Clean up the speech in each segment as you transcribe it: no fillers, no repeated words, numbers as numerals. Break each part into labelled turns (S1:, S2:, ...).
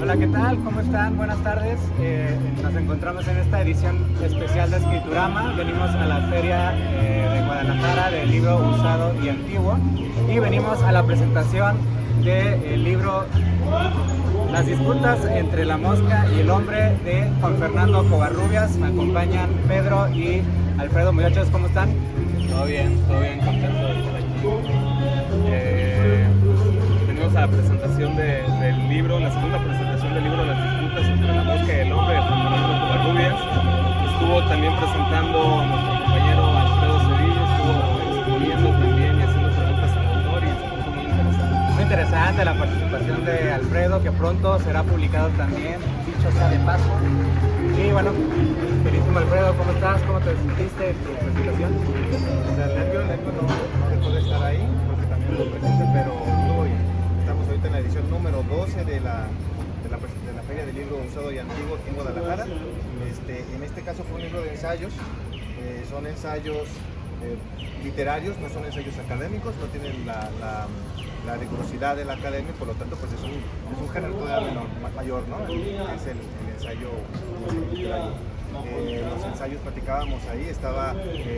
S1: Hola, ¿qué tal? ¿Cómo están? Buenas tardes. Nos encontramos en esta edición especial de Escriturama. Venimos a la feria de Guadalajara del libro usado y antiguo y venimos a la presentación del libro Las disputas entre la mosca y el hombre de Juan Fernando Covarrubias. Me acompañan Pedro y Alfredo. Muchachos, ¿cómo están?
S2: Todo bien, contento de estar aquí. Venimos a la presentación del libro, la segunda presentación del libro Las disputas entre la mosca y el hombre de Juan Fernando Covarrubias. Estuvo también presentando nuestro compañero Alfredo Sevilla, estuvo exponiendo también y haciendo preguntas al autor y se puso muy interesante.
S1: Muy interesante la participación de Alfredo, que pronto será publicado también, dicho sea de paso. Y bueno, queridísimo Alfredo, ¿cómo estás? ¿Cómo te sentiste en tu presentación?
S3: El nervio no dejó de estar ahí, porque también lo presente, pero hoy estamos ahorita en la edición número 12 de la Feria del Libro Usado y Antiguo aquí en Guadalajara. En este caso fue un libro de ensayos, son ensayos literarios, no son ensayos académicos, no tienen la rigurosidad de la academia, por lo tanto pues es un género todavía mayor, ¿no? Es el ensayo literario. Los ensayos platicábamos ahí, estaba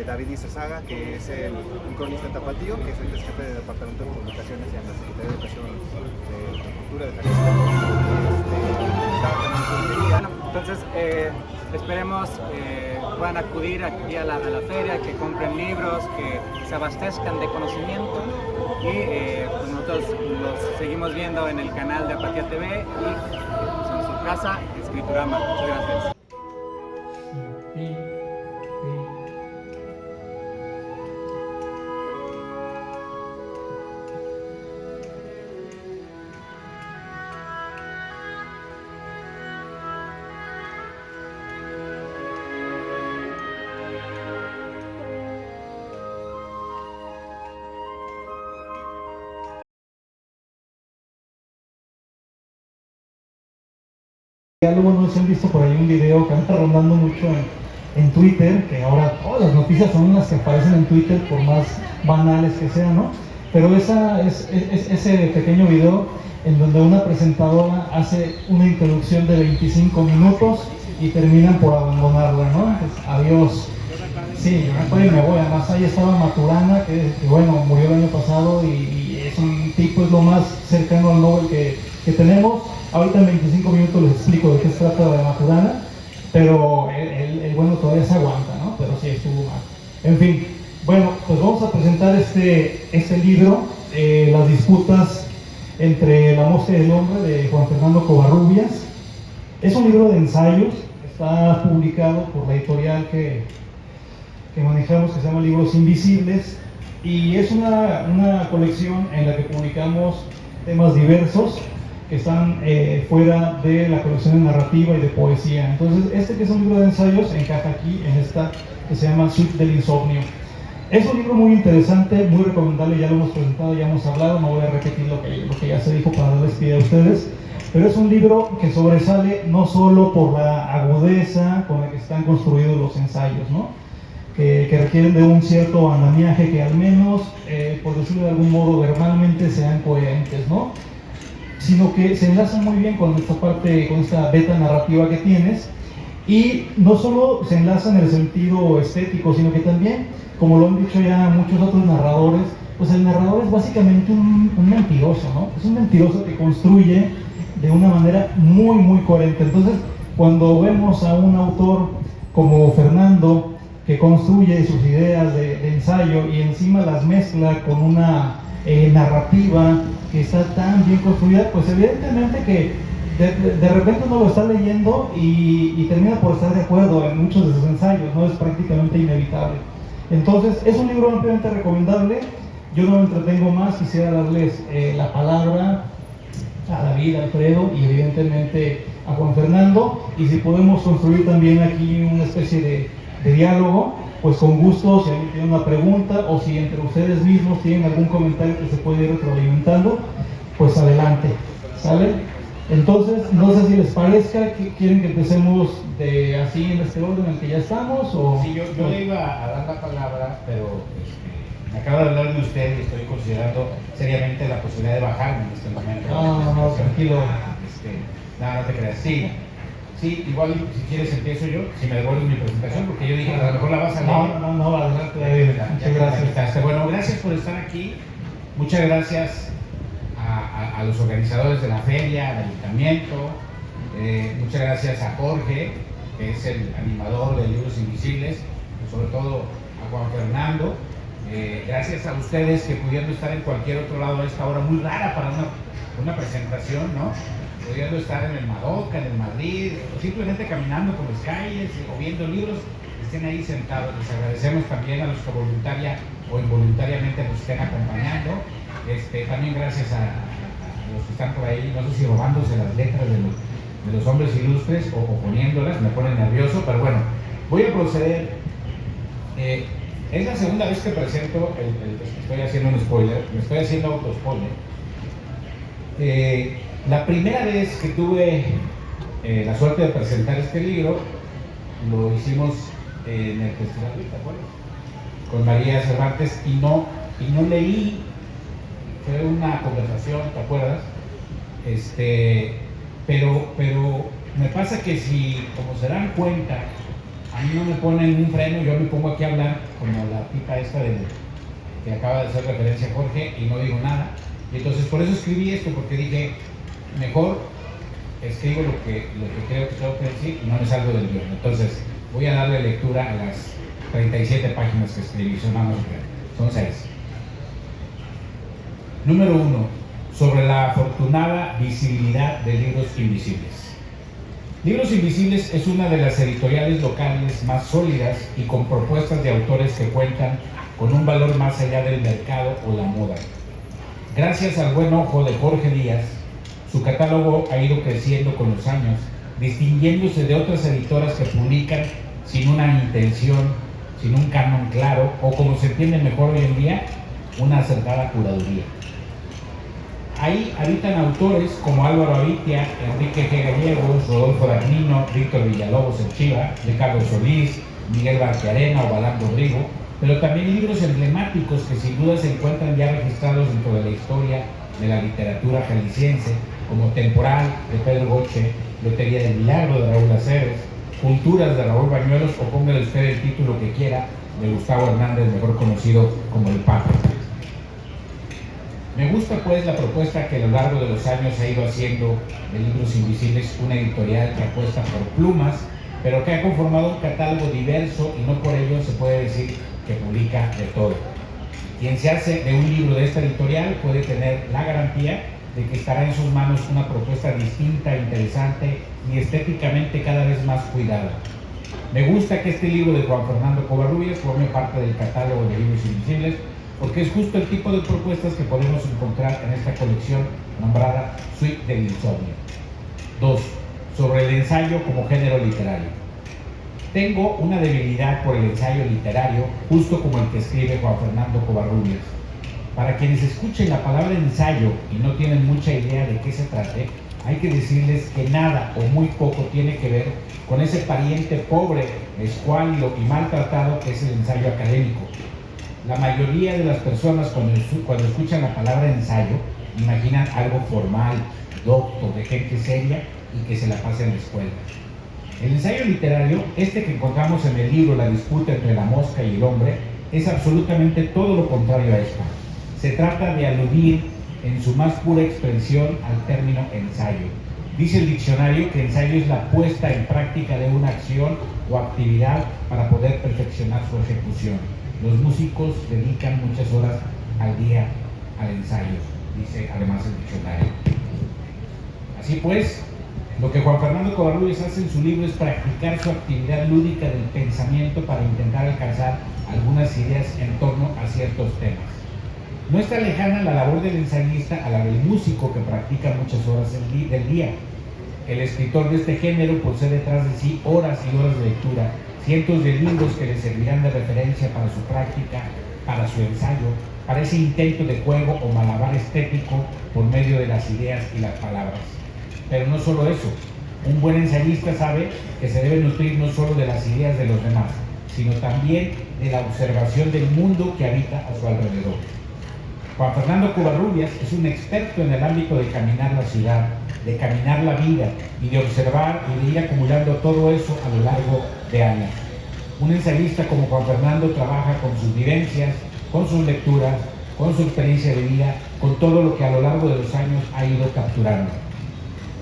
S3: David Izazaga, que es un cronista tapatío, que es el jefe de departamento de publicaciones en la Secretaría de Educación de Cultura de Jalisco.
S1: Bueno, entonces esperemos puedan acudir aquí a la feria, que compren libros, que se abastezcan de conocimiento y pues nosotros los seguimos viendo en el canal de Apatía TV y pues, en su casa Escriturama. Muchas gracias.
S4: Diálogo, no sé si han visto por ahí un video que anda rondando mucho en Twitter, que ahora todas las noticias son las que aparecen en Twitter, por más banales que sean, ¿no? Pero ese pequeño video en donde una presentadora hace una introducción de 25 minutos y terminan por abandonarla, ¿no? Pues, adiós. Sí, yo me acuerdo y me voy. Además ahí estaba Maturana, que bueno, murió el año pasado y es un tipo, es lo más cercano al Nobel que tenemos. Ahorita en 25 minutos les explico de qué se trata de Maturana, pero el bueno todavía se aguanta, ¿no? Pero sí estuvo mal. En fin, bueno, pues vamos a presentar este libro, Las disputas entre la mosca y el hombre, de Juan Fernando Covarrubias. Es un libro de ensayos, está publicado por la editorial que manejamos, que se llama Libros Invisibles, y es una colección en la que comunicamos temas diversos que están fuera de la colección de narrativa y de poesía. Entonces, que es un libro de ensayos encaja aquí en esta que se llama Suite del Insomnio. Es un libro muy interesante, muy recomendable, ya lo hemos presentado, ya hemos hablado, no voy a repetir lo que ya se dijo para darles pie a ustedes, pero es un libro que sobresale no solo por la agudeza con la que están construidos los ensayos, ¿no? Que requieren de un cierto andamiaje, que al menos, por decirlo de algún modo, verbalmente sean coherentes, ¿no? Sino que se enlazan muy bien con esta parte, con esta beta narrativa que tienes, y no solo se enlazan en el sentido estético, sino que también, como lo han dicho ya muchos otros narradores, pues el narrador es básicamente un mentiroso, ¿no? Es un mentiroso que construye de una manera muy, muy coherente. Entonces, cuando vemos a un autor como Fernando, que construye sus ideas de ensayo y encima las mezcla con una narrativa que está tan bien construida, pues evidentemente que de repente uno lo está leyendo y termina por estar de acuerdo en muchos de sus ensayos, ¿no? Es prácticamente inevitable. Entonces, es un libro ampliamente recomendable. Yo no me entretengo más, quisiera darles la palabra a David, a Alfredo y evidentemente a Juan Fernando, y si podemos construir también aquí una especie de diálogo, pues con gusto, si alguien tiene una pregunta o si entre ustedes mismos tienen algún comentario que se puede ir retroalimentando, pues adelante, ¿sale? Entonces, no sé si les parezca, que quieren que empecemos así en este orden en el que ya estamos, o...
S5: Sí, yo le iba a dar la palabra, pero me acaba de hablar de usted y estoy considerando seriamente la posibilidad de bajarme en este momento.
S4: No, tranquilo.
S5: No, no te creas. Sí, sí, igual si quieres empiezo yo, si me devuelves mi presentación, porque yo dije, a lo mejor la vas a leer.
S4: No, adelante, David. Muchas gracias.
S5: Bueno, gracias por estar aquí. Muchas gracias a los organizadores de la feria, al ayuntamiento. Muchas gracias a Jorge, que es el animador de Libros Invisibles, sobre todo a Juan Fernando. Gracias a ustedes que pudiendo estar en cualquier otro lado a esta hora muy rara para una presentación, ¿no? Pudiendo estar en el Madoka, en el Madrid, o simplemente caminando por las calles o viendo libros, estén ahí sentados. Les agradecemos también a los que voluntaria o involuntariamente nos estén acompañando. También gracias a los que están por ahí, no sé si robándose las letras de los hombres ilustres o poniéndolas, me pone nervioso, pero bueno, voy a proceder. Es la segunda vez que presento, estoy haciendo un spoiler, me estoy haciendo auto-spoiler. La primera vez que tuve la suerte de presentar este libro, lo hicimos en el festival, ¿te acuerdas? Con María Cervantes, y no leí, fue una conversación, ¿te acuerdas? Pero me pasa que si, como se dan cuenta, a mí no me ponen un freno, yo me pongo aquí a hablar, como la tipa esta que acaba de hacer referencia a Jorge, y no digo nada. Y entonces por eso escribí esto, porque dije, mejor escribo lo que creo que tengo que decir y no me salgo del guión. Entonces voy a darle lectura a las 37 páginas que escribí, son 6. Número 1. Sobre la afortunada visibilidad de Libros Invisibles. Libros Invisibles es una de las editoriales locales más sólidas y con propuestas de autores que cuentan con un valor más allá del mercado o la moda. Gracias al buen ojo de Jorge Díaz, su catálogo ha ido creciendo con los años, distinguiéndose de otras editoras que publican sin una intención, sin un canon claro, o como se entiende mejor hoy en día, una acertada curaduría. Ahí habitan autores como Álvaro Avitia, Enrique G. Gallegos, Rodolfo Dagnino, Víctor Villalobos el Chiva, Ricardo Solís, Miguel Barquiarena o Balán Rodrigo, pero también libros emblemáticos que sin duda se encuentran ya registrados dentro de la historia de la literatura jalisciense, como Temporal de Pedro Boche, Lotería del Milagro de Raúl Aceves, Culturas de Raúl Bañuelos, o póngale usted el título que quiera, de Gustavo Hernández, mejor conocido como El Papa. Me gusta pues la propuesta que a lo largo de los años ha ido haciendo de Libros Invisibles una editorial que apuesta por plumas, pero que ha conformado un catálogo diverso y no por ello se puede decir que publica de todo. Quien se hace de un libro de esta editorial puede tener la garantía de que estará en sus manos una propuesta distinta, interesante y estéticamente cada vez más cuidada. Me gusta que este libro de Juan Fernando Covarrubias forme parte del catálogo de Libros Invisibles, porque es justo el tipo de propuestas que podemos encontrar en esta colección nombrada Suite del Insomnio. 2. Sobre el ensayo como género literario. Tengo una debilidad por el ensayo literario, justo como el que escribe Juan Fernando Covarrubias. Para quienes escuchen la palabra ensayo y no tienen mucha idea de qué se trate, hay que decirles que nada o muy poco tiene que ver con ese pariente pobre, escuálido y maltratado que es el ensayo académico. La mayoría de las personas cuando escuchan la palabra ensayo imaginan algo formal, docto, de gente seria y que se la pasa en la escuela. El ensayo literario, este que encontramos en el libro La disputa entre la mosca y el hombre, es absolutamente todo lo contrario a esto. Se trata de aludir en su más pura expresión al término ensayo. Dice el diccionario que ensayo es la puesta en práctica de una acción o actividad para poder perfeccionar su ejecución. Los músicos dedican muchas horas al día al ensayo, dice además el diccionario. Así pues, lo que Juan Fernando Covarrubias hace en su libro es practicar su actividad lúdica del pensamiento para intentar alcanzar algunas ideas en torno a ciertos temas. No está lejana la labor del ensayista a la del músico que practica muchas horas del día. El escritor de este género posee detrás de sí horas y horas de lectura, cientos de libros que le servirán de referencia para su práctica, para su ensayo, para ese intento de juego o malabar estético por medio de las ideas y las palabras. Pero no solo eso, un buen ensayista sabe que se debe nutrir no solo de las ideas de los demás, sino también de la observación del mundo que habita a su alrededor. Juan Fernando Covarrubias es un experto en el ámbito de caminar la ciudad, de caminar la vida y de observar y de ir acumulando todo eso a lo largo de años. Un ensayista como Juan Fernando trabaja con sus vivencias, con sus lecturas, con su experiencia de vida, con todo lo que a lo largo de los años ha ido capturando.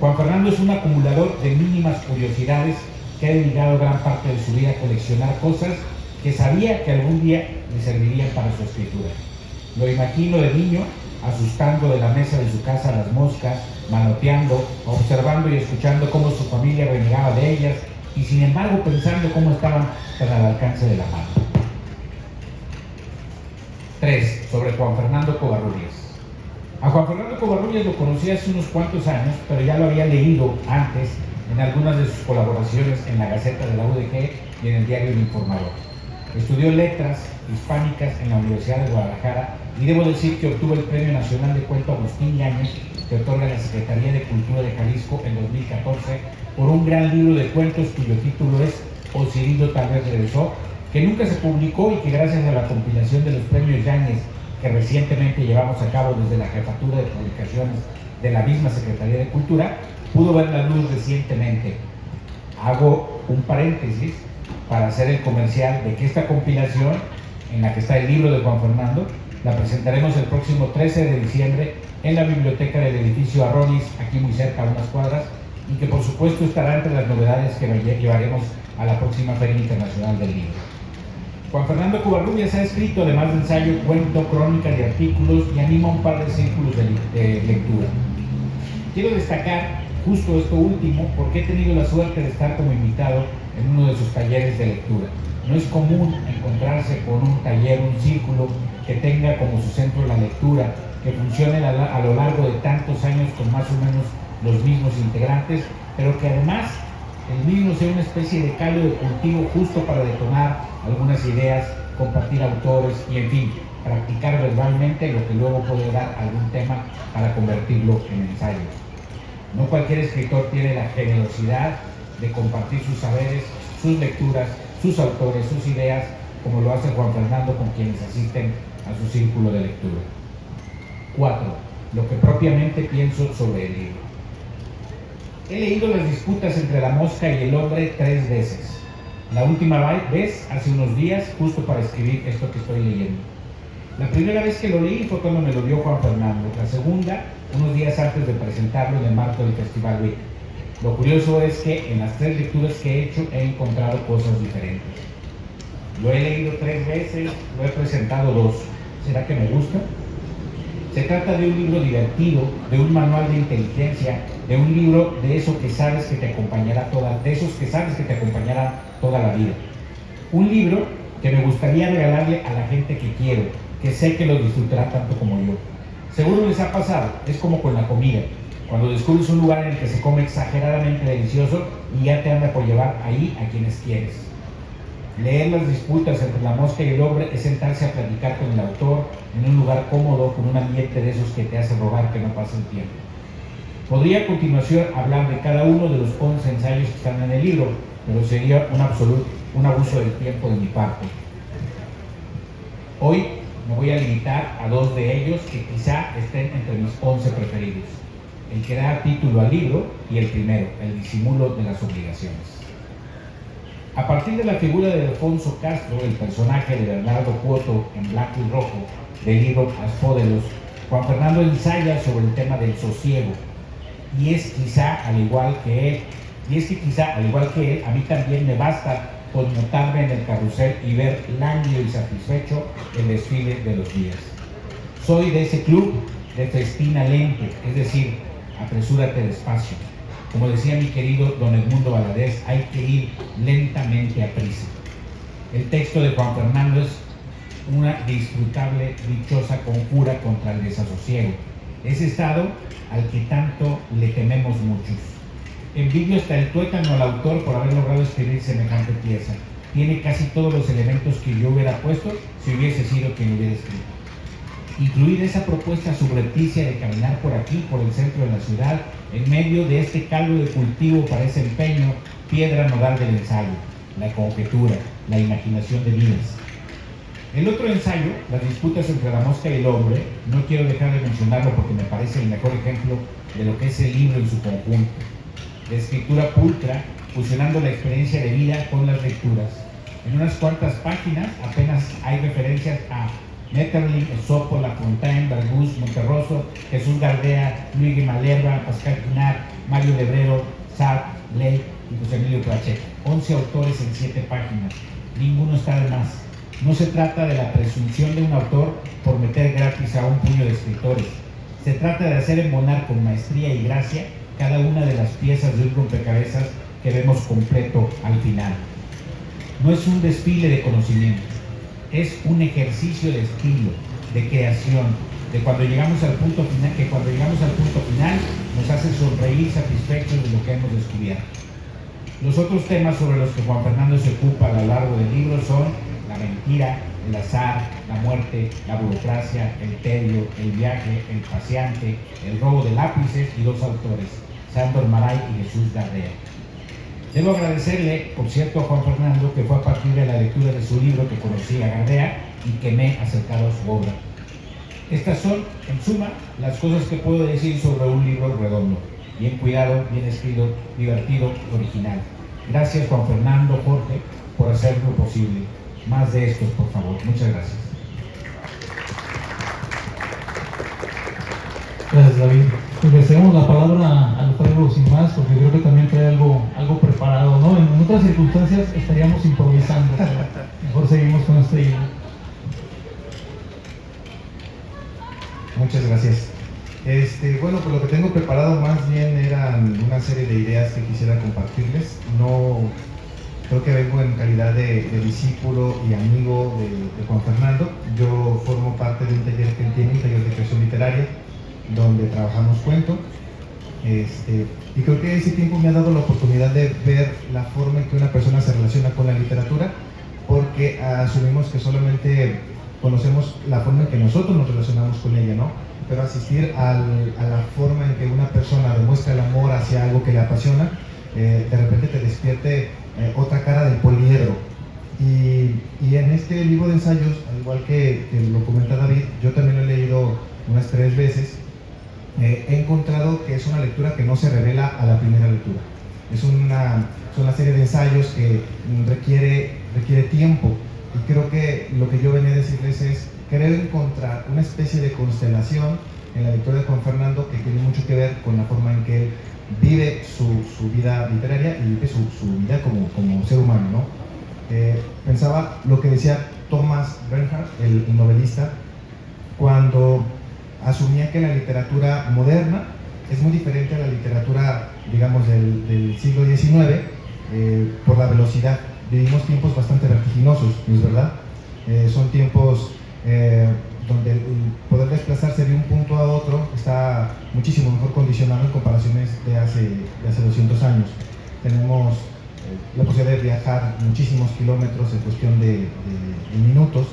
S5: Juan Fernando es un acumulador de mínimas curiosidades que ha dedicado gran parte de su vida a coleccionar cosas que sabía que algún día le servirían para su escritura. Lo imagino de niño, asustando de la mesa de su casa a las moscas, manoteando, observando y escuchando cómo su familia renegaba de ellas y sin embargo pensando cómo estaban tan al alcance de la mano. 3. Sobre Juan Fernando Covarrubias. A Juan Fernando Covarrubias lo conocí hace unos cuantos años, pero ya lo había leído antes en algunas de sus colaboraciones en la Gaceta de la UDG y en el diario El Informador. Estudió letras hispánicas en la Universidad de Guadalajara y debo decir que obtuvo el Premio Nacional de Cuento Agustín Yáñez, que otorga la Secretaría de Cultura de Jalisco en 2014, por un gran libro de cuentos cuyo título es O Cirilo tal vez regresó, que nunca se publicó y que gracias a la compilación de los premios Yáñez que recientemente llevamos a cabo desde la Jefatura de Publicaciones de la misma Secretaría de Cultura, pudo ver la luz recientemente. Hago un paréntesis para hacer el comercial de que esta compilación, en la que está el libro de Juan Fernando, la presentaremos el próximo 13 de diciembre en la biblioteca del edificio Arronis, aquí muy cerca, a unas cuadras, y que por supuesto estará entre las novedades que llevaremos a la próxima Feria Internacional del Libro. Juan Fernando Covarrubias ha escrito, además de ensayo, cuento, crónicas y artículos, y anima un par de círculos de lectura. Quiero destacar justo esto último porque he tenido la suerte de estar como invitado en uno de sus talleres de lectura. No es común encontrarse con un taller, un círculo que tenga como su centro la lectura, que funcione a lo largo de tantos años con más o menos los mismos integrantes, pero que además el mismo sea una especie de caldo de cultivo justo para detonar algunas ideas, compartir autores y, en fin, practicar verbalmente lo que luego puede dar algún tema para convertirlo en ensayo. No cualquier escritor tiene la generosidad de compartir sus saberes, sus lecturas, sus autores, sus ideas, como lo hace Juan Fernando con quienes asisten a su círculo de lectura. 4. Lo que propiamente pienso sobre el libro. He leído Las disputas entre la mosca y el hombre 3 veces. La última vez hace unos días, justo para escribir esto que estoy leyendo. La primera vez que lo leí fue cuando me lo dio Juan Fernando. La segunda, unos días antes de presentarlo en el marco del Festival Week. Lo curioso es que en las 3 lecturas que he hecho he encontrado cosas diferentes. Lo he leído 3 veces, lo he presentado 2. ¿Será que me gusta? Se trata de un libro divertido, de un manual de inteligencia, de un libro de eso que sabes que te acompañará toda la vida. Un libro que me gustaría regalarle a la gente que quiero, que sé que lo disfrutará tanto como yo. Seguro les ha pasado, es como con la comida, cuando descubres un lugar en el que se come exageradamente delicioso y ya te anda por llevar ahí a quienes quieres. Leer Las disputas entre la mosca y el hombre es sentarse a platicar con el autor en un lugar cómodo, con un ambiente de esos que te hace rogar que no pase el tiempo. Podría a continuación hablar de cada uno de los 11 ensayos que están en el libro, pero sería un abuso del tiempo de mi parte. Hoy me voy a limitar a 2 de ellos que quizá estén entre mis 11 preferidos. El que da título al libro y el primero, El disimulo de las obligaciones. A partir de la figura de Alfonso Castro, el personaje de Bernardo Cuoto en blanco y rojo del libro Aspódelos, Juan Fernando ensaya sobre el tema del sosiego. Y es que quizá, al igual que él, a mí también me basta con montarme en el carrusel y ver lánguido y satisfecho el desfile de los días. Soy de ese club de festina lente, es decir, apresúrate despacio. Como decía mi querido don Edmundo Valadez, hay que ir lentamente a prisa. El texto de Juan Fernando es una disfrutable, dichosa conjura contra el desasosiego, ese estado al que tanto le tememos muchos. Envidio hasta el tuétano al autor por haber logrado escribir semejante pieza. Tiene casi todos los elementos que yo hubiera puesto si hubiese sido quien hubiera escrito. Incluir esa propuesta subrepticia de caminar por aquí, por el centro de la ciudad, en medio de este caldo de cultivo para ese empeño, piedra nodal del ensayo, la conjetura, la imaginación de vidas. El otro ensayo, Las disputas entre la mosca y el hombre, no quiero dejar de mencionarlo porque me parece el mejor ejemplo de lo que es el libro en su conjunto. De escritura pulcra, fusionando la experiencia de vida con las lecturas. En unas cuantas páginas apenas hay referencias a Maeterlinck, Esopo, Lafontaine, Barbus, Monterroso, Jesús Gardea, Luigi Malerba, Pascal Quinar, Mario Lebrero, Sartre, Blake y José Emilio Pacheco. 11 autores en 7 páginas. Ninguno está de más. No se trata de la presunción de un autor por meter gratis a un puño de escritores. Se trata de hacer embonar con maestría y gracia cada una de las piezas de un rompecabezas que vemos completo al final. No es un desfile de conocimientos, es un ejercicio de estilo, de creación, de cuando llegamos al punto final, que cuando llegamos al punto final nos hace sonreír satisfechos de lo que hemos descubierto. Los otros temas sobre los que Juan Fernando se ocupa a lo largo del libro son la mentira, el azar, la muerte, la burocracia, el tedio, el viaje, el paseante, el robo de lápices y 2 autores, Sándor Márai y Jesús Gardea. Debo agradecerle, por cierto, a Juan Fernando, que fue a partir de la lectura de su libro que conocí a Gardea y que me he acercado a su obra. Estas son, en suma, las cosas que puedo decir sobre un libro redondo, bien cuidado, bien escrito, divertido, original. Gracias, Juan Fernando, Jorge, por hacerlo posible. Más de estos, por favor. Muchas gracias.
S4: Gracias, David. Pues le cedemos la palabra a Alfredo sin más, porque creo que también trae algo preparado, ¿no? En otras circunstancias estaríamos improvisando, pero mejor seguimos con este hilo.
S3: Muchas gracias. Bueno, pues lo que tengo preparado más bien eran una serie de ideas que quisiera compartirles. No creo que vengo en calidad de discípulo y amigo de Juan Fernando. Yo formo parte de un taller que él tiene, un taller de creación literaria, donde trabajamos cuento. Y creo que ese tiempo me ha dado la oportunidad de ver la forma en que una persona se relaciona con la literatura, porque asumimos que solamente conocemos la forma en que nosotros nos relacionamos con ella, ¿no? Pero asistir a la forma en que una persona demuestra el amor hacia algo que le apasiona, de repente te despierte otra cara del poliedro. Y en este libro de ensayos, al igual que lo comenta David, yo también lo he leído unas 3 veces. He encontrado que es una lectura que no se revela a la primera lectura. Es una serie de ensayos que requiere tiempo, y creo que lo que yo venía a decirles es querer encontrar una especie de constelación en la lectura de Juan Fernando, que tiene mucho que ver con la forma en que él vive su vida literaria y vive su vida como ser humano, ¿no? Pensaba lo que decía Thomas Bernhard, el novelista, cuando asumía que la literatura moderna es muy diferente a la literatura, digamos, del siglo XIX, por la velocidad. Vivimos tiempos bastante vertiginosos, ¿no es verdad? Son tiempos donde el poder desplazarse de un punto a otro está muchísimo mejor condicionado en comparaciones de hace 200 años. Tenemos la posibilidad de viajar muchísimos kilómetros en cuestión de minutos.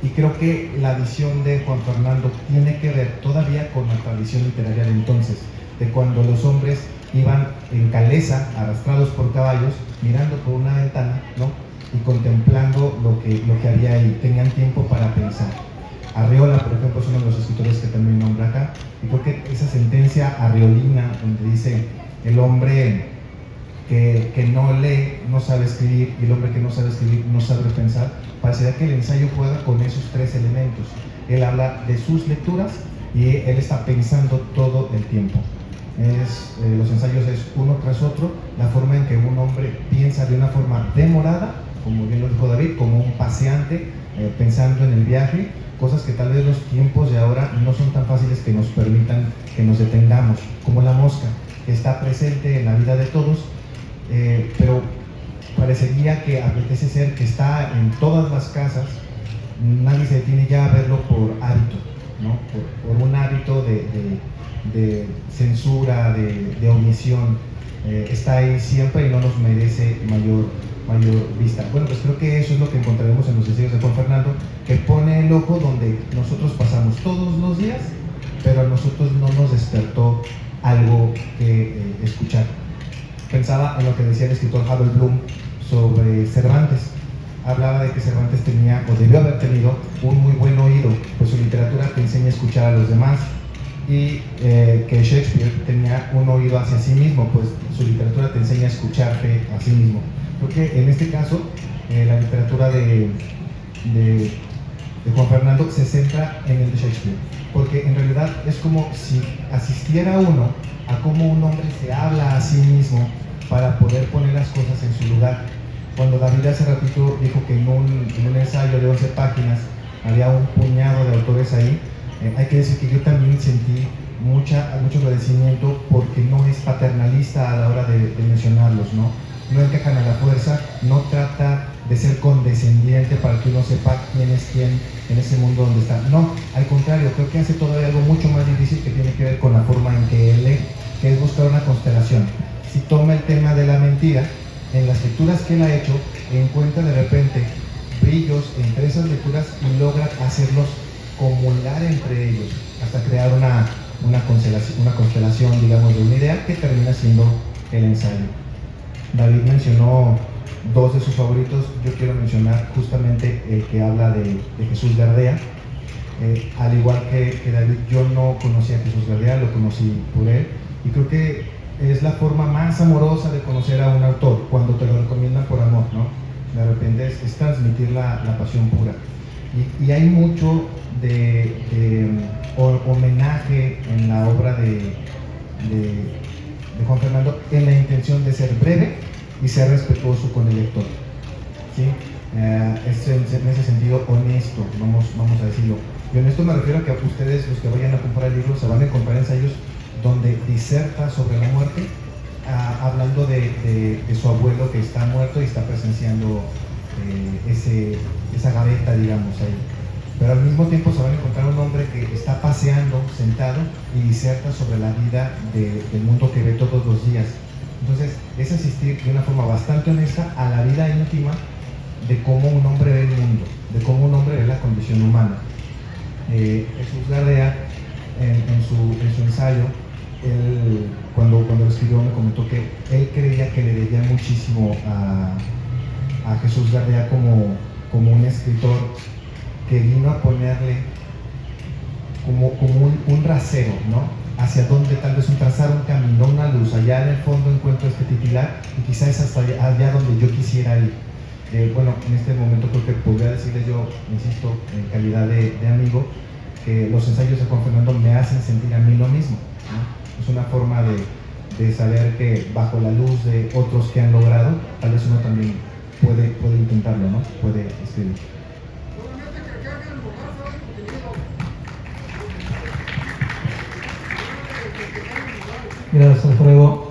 S3: Y creo que la visión de Juan Fernando tiene que ver todavía con la tradición literaria de entonces, de cuando los hombres iban en caleza, arrastrados por caballos, mirando por una ventana, ¿no? Y contemplando lo que había ahí, tenían tiempo para pensar. Arriola, por ejemplo, es uno de los escritores que también nombra acá, y creo que esa sentencia arriolina, donde dice el hombre que no lee no sabe escribir, y el hombre que no sabe escribir no sabe pensar, parecería que el ensayo juega con esos 3 elementos. Él habla de sus lecturas y él está pensando todo el tiempo. Los ensayos es uno tras otro, la forma en que un hombre piensa de una forma demorada, como bien lo dijo David, como un paseante, pensando en el viaje, cosas que tal vez los tiempos de ahora no son tan fáciles que nos permitan que nos detengamos, como la mosca, que está presente en la vida de todos, pero parecería que apetece ser que está en todas las casas. Nadie se detiene ya a verlo por hábito, ¿no? por un hábito de censura, de omisión. Está ahí siempre y no nos merece mayor vista. Bueno, pues creo que eso es lo que encontraremos en los ensayos de Juan Fernando, que pone el ojo donde nosotros pasamos todos los días, pero a nosotros no nos despertó algo que escuchar. Pensaba en lo que decía el escritor Harold Bloom sobre Cervantes.
S6: hablaba de que Cervantes tenía, o debió haber tenido, un muy buen oído, pues su literatura te enseña a escuchar a los demás, y que Shakespeare tenía un oído hacia sí mismo, pues su literatura te enseña a escucharte a sí mismo. Creo que en este caso, la literatura de Juan Fernando se centra en el de Shakespeare, porque en realidad es como si asistiera uno a cómo un hombre se habla a sí mismo para poder poner las cosas en su lugar. Cuando David hace ratito dijo que en un ensayo de 11 páginas había un puñado de autores ahí, hay que decir que yo también sentí mucho agradecimiento, porque no es paternalista a la hora de mencionarlos, ¿no? No encajan a la fuerza, no trata de ser condescendiente para que uno sepa quién es quién en ese mundo donde está. No, al contrario, creo que hace todavía algo mucho más difícil, que tiene que ver con la forma en que él lee, que es buscar una constelación. Si toma el tema de la mentira, en las lecturas que él ha hecho, encuentra de repente brillos entre esas lecturas y logra hacerlos comular entre ellos, hasta crear una constelación, digamos, de una idea que termina siendo el ensayo. David mencionó dos de sus favoritos. Yo quiero mencionar justamente el que habla de Jesús Gardea. Al igual que David, yo no conocía a Jesús Gardea, lo conocí por él, y creo que es la forma más amorosa de conocer a un autor, cuando te lo recomiendan por amor, ¿no? De repente es transmitir la pasión pura. Y hay mucho de homenaje en la obra de Juan Fernando, en la intención de ser breve y ser respetuoso con el lector, ¿sí? Es en ese sentido honesto, vamos a decirlo. Y honesto me refiero a que ustedes, los que vayan a comprar el libro, se van a encontrar ensayos donde diserta sobre la muerte, hablando de su abuelo que está muerto y está presenciando esa gaveta, digamos, ahí. Pero al mismo tiempo se van a encontrar un hombre que está paseando, sentado, y diserta sobre la vida del mundo que ve todos los días. Entonces, es asistir de una forma bastante honesta a la vida íntima de cómo un hombre ve el mundo, de cómo un hombre ve la condición humana. Jesús Gardea, en su ensayo, él, cuando lo escribió, me comentó que él creía que le debía muchísimo a Jesús Gardea como un escritor que vino a ponerle como un rasero, ¿no? Hacia donde tal vez trazar un camino, una luz. Allá en el fondo encuentro este titular, y quizás es hasta allá donde yo quisiera ir. Bueno, en este momento creo que podría decirles yo, insisto, en calidad de amigo, que los ensayos de Juan Fernando me hacen sentir a mí lo mismo, ¿no? Es una forma de saber que bajo la luz de otros que han logrado, tal vez uno también puede intentarlo, ¿no? Puede escribir.
S4: Gracias, Alfredo.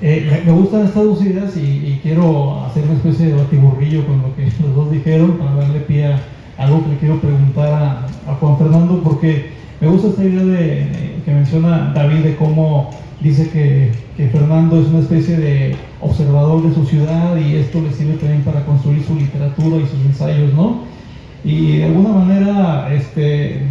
S4: Me gustan estas dos ideas y quiero hacer una especie de batiburrillo con lo que los dos dijeron, para darle pie a algo que le quiero preguntar a Juan Fernando, porque me gusta esta idea que menciona David, de cómo dice que Fernando es una especie de observador de su ciudad, y esto le sirve también para construir su literatura y sus ensayos, ¿no? Y de alguna manera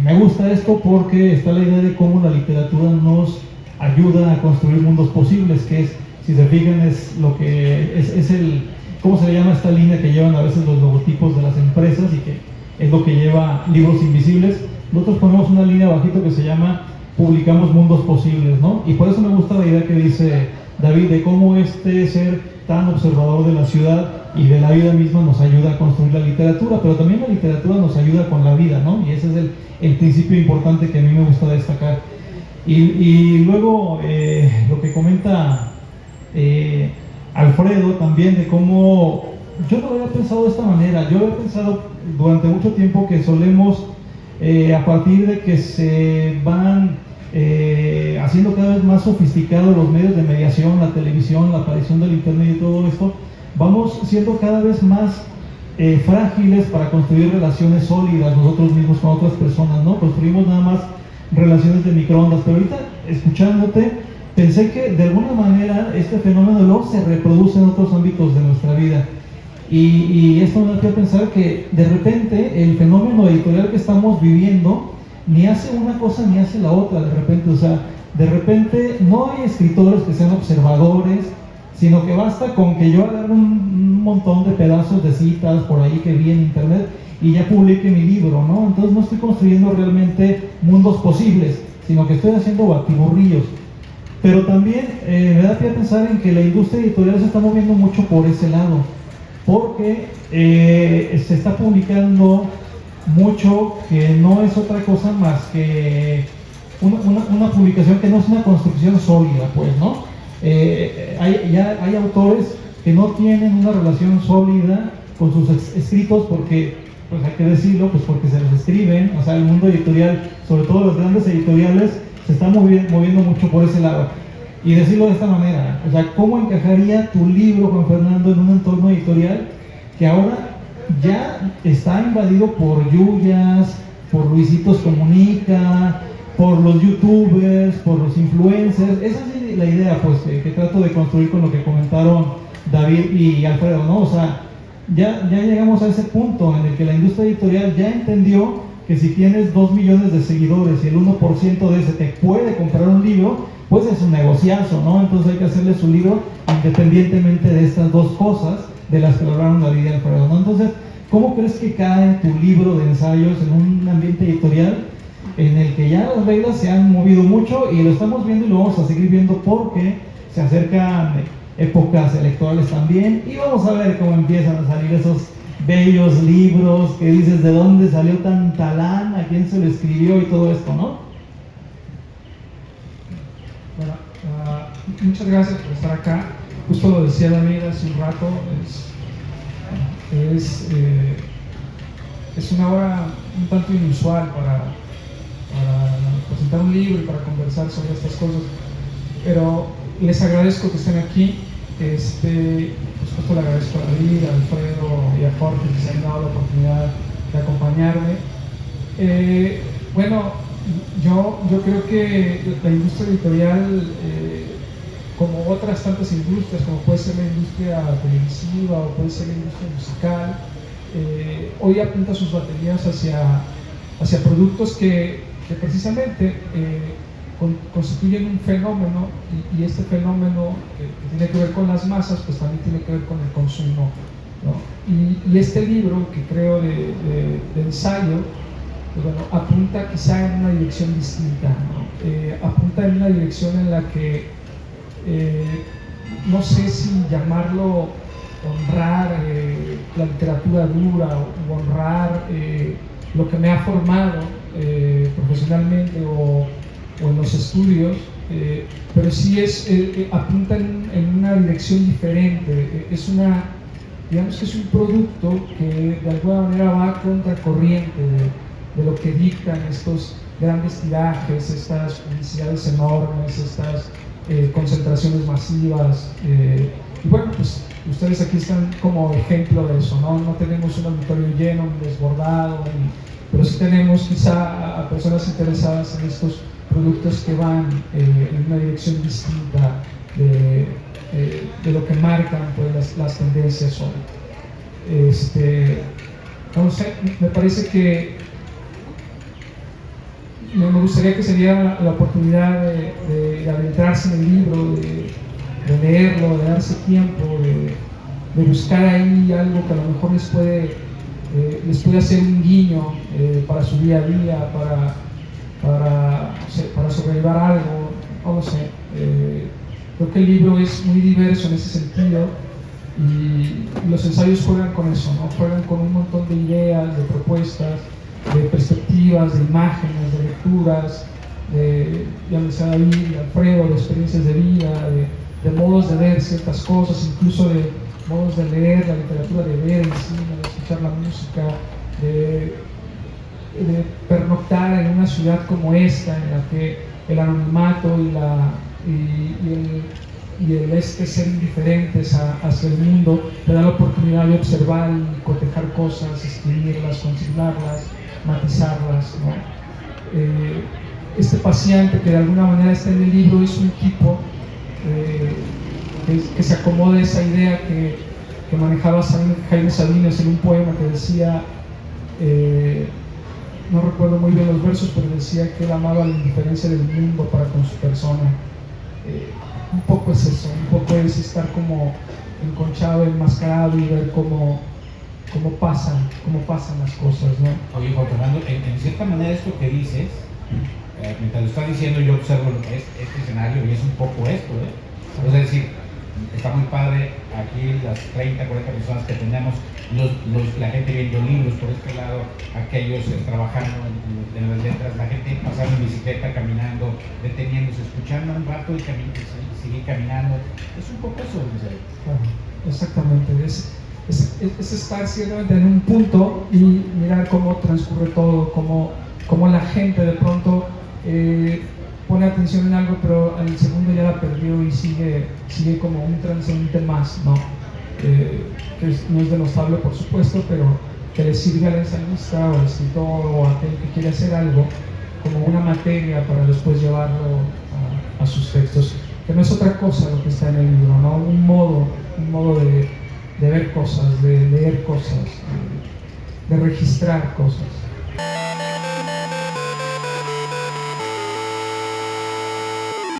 S4: me gusta esto, porque está la idea de cómo la literatura nos ayuda a construir mundos posibles, que es, si se fijan, es lo que es el, ¿cómo se le llama esta línea que llevan a veces los logotipos de las empresas, y que es lo que lleva Libros Invisibles? Nosotros ponemos una línea abajito que se llama Publicamos Mundos Posibles, ¿no? Y por eso me gusta la idea que dice David, de cómo ser tan observador de la ciudad y de la vida misma nos ayuda a construir la literatura, pero también la literatura nos ayuda con la vida, ¿no? Y ese es el principio importante que a mí me gusta destacar. Y luego lo que comenta Alfredo también, de cómo yo no lo había pensado de esta manera. Yo había pensado durante mucho tiempo que solemos, a partir de que se van haciendo cada vez más sofisticados los medios de mediación, la televisión, la aparición del internet y todo esto, vamos siendo cada vez más frágiles para construir relaciones sólidas nosotros mismos con otras personas, ¿no? Construimos nada más relaciones de microondas. Pero ahorita, escuchándote, pensé que de alguna manera este fenómeno luego se reproduce en otros ámbitos de nuestra vida, y esto me hace pensar que de repente el fenómeno editorial que estamos viviendo ni hace una cosa ni hace la otra. De repente, o sea, de repente no hay escritores que sean observadores, sino que basta con que yo agarre un montón de pedazos de citas por ahí que vi en internet y ya publique mi libro, ¿no? Entonces no estoy construyendo realmente mundos posibles, sino que estoy haciendo batiburrillos. Pero también me da pie a pensar en que la industria editorial se está moviendo mucho por ese lado, porque se está publicando mucho que no es otra cosa más que una publicación que no es una construcción sólida, pues, ¿no? Hay autores que no tienen una relación sólida con sus escritos porque, pues hay que decirlo, pues porque se los escriben. O sea, el mundo editorial, sobre todo las grandes editoriales, se está moviendo mucho por ese lado. Y decirlo de esta manera, o sea, ¿cómo encajaría tu libro, Juan Fernando, en un entorno editorial que ahora ya está invadido por Yuyas, por Luisitos Comunica, por los youtubers, por los influencers? Esa es la idea, pues, que trato de construir con lo que comentaron David y Alfredo, ¿no? O sea, ya llegamos a ese punto en el que la industria editorial ya entendió que si tienes 2 millones de seguidores y el 1% de ese te puede comprar un libro, pues es un negociazo, ¿no? Entonces hay que hacerle su libro independientemente de estas dos cosas de las que hablaron David y Alfredo, ¿no? Entonces, ¿cómo crees que cae tu libro de ensayos en un ambiente editorial en el que ya las reglas se han movido mucho y lo estamos viendo y lo vamos a seguir viendo porque se acercan épocas electorales también y vamos a ver cómo empiezan a salir esos bellos libros que dices de dónde salió tanta lana, a quién se lo escribió y todo esto, ¿no?
S7: Bueno, muchas gracias por estar acá. Justo lo decía David hace un rato, es una hora un tanto inusual para presentar un libro y para conversar sobre estas cosas, pero les agradezco que estén aquí. Por supuesto le agradezco a David, a Alfredo y a Jorge que se han dado la oportunidad de acompañarme. Bueno, yo creo que la industria editorial, como otras tantas industrias, como puede ser la industria televisiva o puede ser la industria musical, hoy apunta sus baterías hacia productos que precisamente constituyen un fenómeno, y este fenómeno que tiene que ver con las masas, pues también tiene que ver con el consumo, ¿no? Y este libro que creo de ensayo, pues bueno, apunta quizá en una dirección distinta, ¿no? Apunta en una dirección en la que no sé si llamarlo honrar la literatura dura o honrar lo que me ha formado profesionalmente o en los estudios, pero sí apunta en una dirección diferente. Digamos que es un producto que de alguna manera va a contracorriente de lo que dictan estos grandes tirajes, estas publicidades enormes, estas concentraciones masivas. Y bueno, pues ustedes aquí están como ejemplo de eso, ¿no? No tenemos un auditorio lleno, ni desbordado, pero sí tenemos quizá a personas interesadas en estos productos que van en una dirección distinta de lo que marcan, pues, las tendencias hoy. No sé, me parece que me gustaría que se diera la oportunidad de adentrarse en el libro, de leerlo, de darse tiempo, de buscar ahí algo que a lo mejor les puede hacer un guiño para su día a día, para sobrellevar algo, no lo sé. Creo que el libro es muy diverso en ese sentido y los ensayos juegan con eso, ¿no? Juegan con un montón de ideas, de propuestas, de perspectivas, de imágenes, de lecturas, ya decía David y Alfredo, de experiencias de vida, de modos de ver ciertas cosas, incluso de modos de leer la literatura, de ver el cine, de escuchar la música, de pernoctar en una ciudad como esta, en la que el anonimato y el ser indiferentes hacia el mundo te da la oportunidad de observar y cotejar cosas, escribirlas, consignarlas, matizarlas, ¿no? Este paciente que de alguna manera está en el libro es un tipo que se acomoda a esa idea que manejaba Jaime Sabines en un poema que decía, no recuerdo muy bien los versos, pero decía que él amaba la indiferencia del mundo para con su persona. un poco es eso, un poco es estar como enconchado, enmascarado y ver cómo pasan las cosas, ¿no?
S5: Oye, Juan Fernando, en cierta manera esto que dices, mientras lo estás diciendo yo observo este escenario y es un poco esto, ¿eh? Es decir, está muy padre aquí las 30, 40 personas que tenemos, la gente viendo libros por este lado, aquellos trabajando en las letras, la gente pasando en bicicleta, caminando, deteniéndose, escuchando un rato y seguir caminando. Es un poco eso, Misael.
S7: Claro, exactamente. Es estar ciertamente en un punto y mirar cómo transcurre todo, cómo la gente de pronto pone atención en algo, pero al segundo ya la perdió y sigue como un transeúnte más, ¿no? Que no es denostable, por supuesto, pero que le sirve al ensayista o al escritor o a aquel que quiere hacer algo como una materia para después llevarlo a sus textos, que no es otra cosa lo que está en el libro, ¿no? Un modo de ver cosas, de leer cosas, de registrar cosas.